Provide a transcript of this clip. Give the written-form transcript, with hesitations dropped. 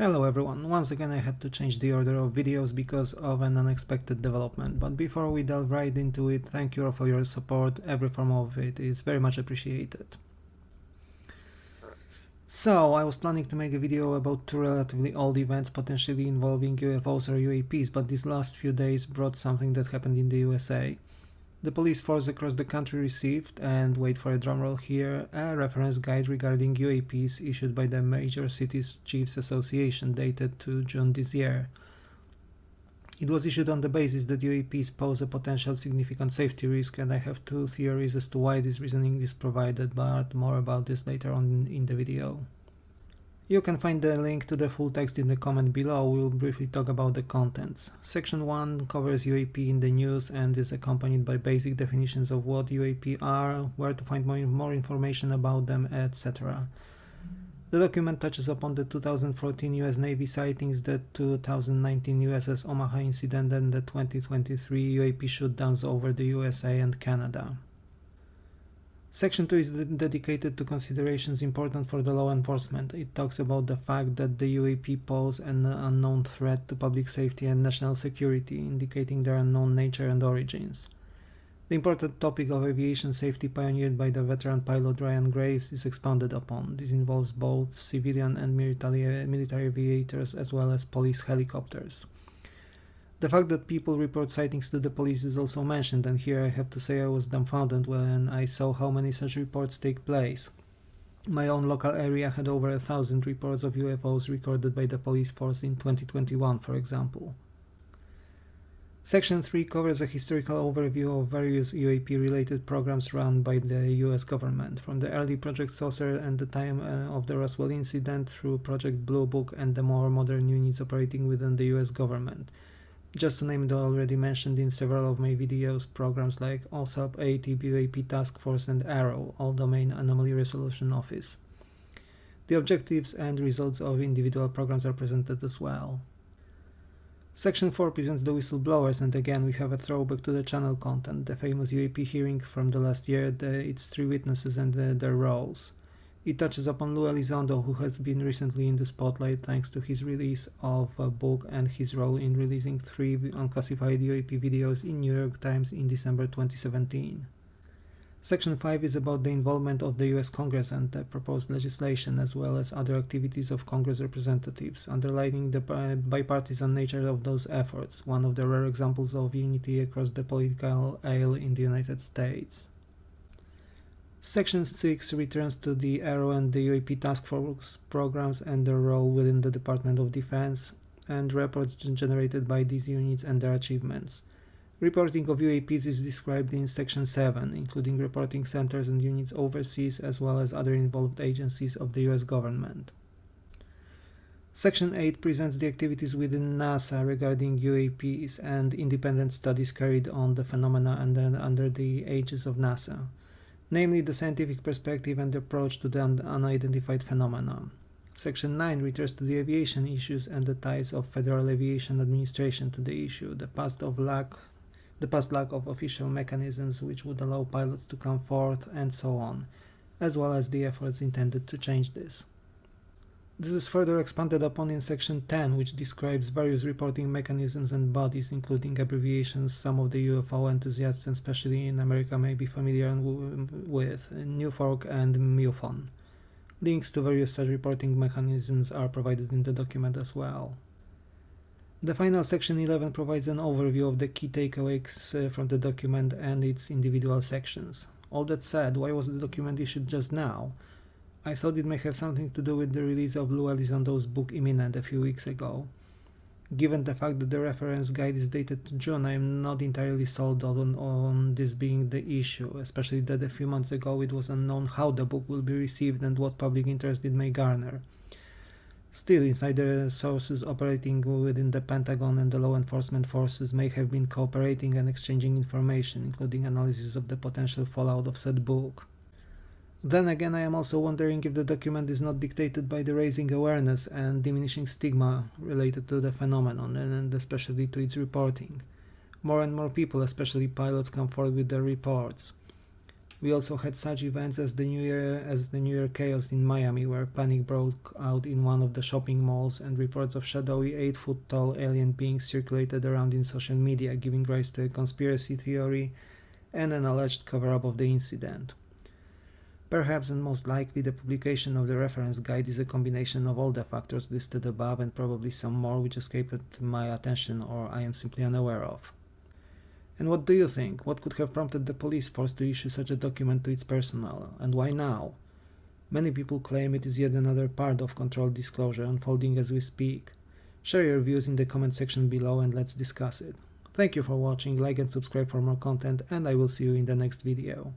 Hello everyone, once again I had to change the order of videos because of an unexpected development, but before we delve right into it, thank you all for your support, every form of it is very much appreciated. So, I was planning to make a video about two relatively old events potentially involving UFOs or UAPs, but these last few days brought something that happened in the USA. The police force across the country received, and wait for a drumroll here, a reference guide regarding UAPs issued by the Major Cities Chiefs Association dated to June this year. It was issued on the basis that UAPs pose a potential significant safety risk, and I have two theories as to why this reasoning is provided, but more about this later on in the video. You can find the link to the full text in the comment below. We'll briefly talk about the contents. Section 1 covers UAP in the news and is accompanied by basic definitions of what UAP are, where to find more information about them, etc. The document touches upon the 2014 US Navy sightings, the 2019 USS Omaha incident, and the 2023 UAP shootdowns over the USA and Canada. Section 2 is dedicated to considerations important for the law enforcement. It talks about the fact that the UAP pose an unknown threat to public safety and national security, indicating their unknown nature and origins. The important topic of aviation safety pioneered by the veteran pilot Ryan Graves is expounded upon. This involves both civilian and military aviators as well as police helicopters. The fact that people report sightings to the police is also mentioned, and here I have to say I was dumbfounded when I saw how many such reports take place. My own local area had over 1,000 reports of UFOs recorded by the police force in 2021, for example. Section 3 covers a historical overview of various UAP-related programs run by the US government, from the early Project Saucer and the time of the Roswell incident through Project Blue Book and the more modern units operating within the US government. Just to name the already mentioned in several of my videos, programs like OSAP, ATIP, UAP Task Force and ARROW, All Domain Anomaly Resolution Office. The objectives and results of individual programs are presented as well. Section 4 presents the whistleblowers, and again we have a throwback to the channel content, the famous UAP hearing from the last year, its three witnesses and their roles. It touches upon Lou Elizondo, who has been recently in the spotlight thanks to his release of a book and his role in releasing 3 unclassified UAP videos in New York Times in December 2017. Section 5 is about the involvement of the US Congress and the proposed legislation, as well as other activities of Congress representatives, underlining the bipartisan nature of those efforts, one of the rare examples of unity across the political aisle in the United States. Section 6 returns to the ARROW and the UAP Task Force programs and their role within the Department of Defense, and reports generated by these units and their achievements. Reporting of UAPs is described in Section 7, including reporting centers and units overseas, as well as other involved agencies of the US government. Section 8 presents the activities within NASA regarding UAPs and independent studies carried on the phenomena under the aegis of NASA, namely the scientific perspective and approach to the unidentified phenomena. Section 9 returns to the aviation issues and the ties of Federal Aviation Administration to the issue, the past lack of official mechanisms which would allow pilots to come forth, and so on, as well as the efforts intended to change this. This is further expanded upon in Section 10, which describes various reporting mechanisms and bodies, including abbreviations some of the UFO enthusiasts, especially in America, may be familiar with, NUFORC and MUFON. Links to various such reporting mechanisms are provided in the document as well. The final Section 11 provides an overview of the key takeaways from the document and its individual sections. All that said, why was the document issued just now? I thought it may have something to do with the release of Lou Elizondo's book Imminent a few weeks ago. Given the fact that the reference guide is dated to June, I am not entirely sold on this being the issue, especially that a few months ago it was unknown how the book will be received and what public interest it may garner. Still, insider sources operating within the Pentagon and the law enforcement forces may have been cooperating and exchanging information, including analysis of the potential fallout of said book. Then again, I am also wondering if the document is not dictated by the raising awareness and diminishing stigma related to the phenomenon, and especially to its reporting. More and more people, especially pilots, come forward with their reports. We also had such events as the New Year chaos in Miami, where panic broke out in one of the shopping malls and reports of shadowy 8-foot tall alien beings circulated around in social media, giving rise to a conspiracy theory and an alleged cover-up of the incident. Perhaps and most likely the publication of the reference guide is a combination of all the factors listed above and probably some more which escaped my attention or I am simply unaware of. And what do you think? What could have prompted the police force to issue such a document to its personnel, and why now? Many people claim it is yet another part of controlled disclosure unfolding as we speak. Share your views in the comment section below and let's discuss it. Thank you for watching, like and subscribe for more content, and I will see you in the next video.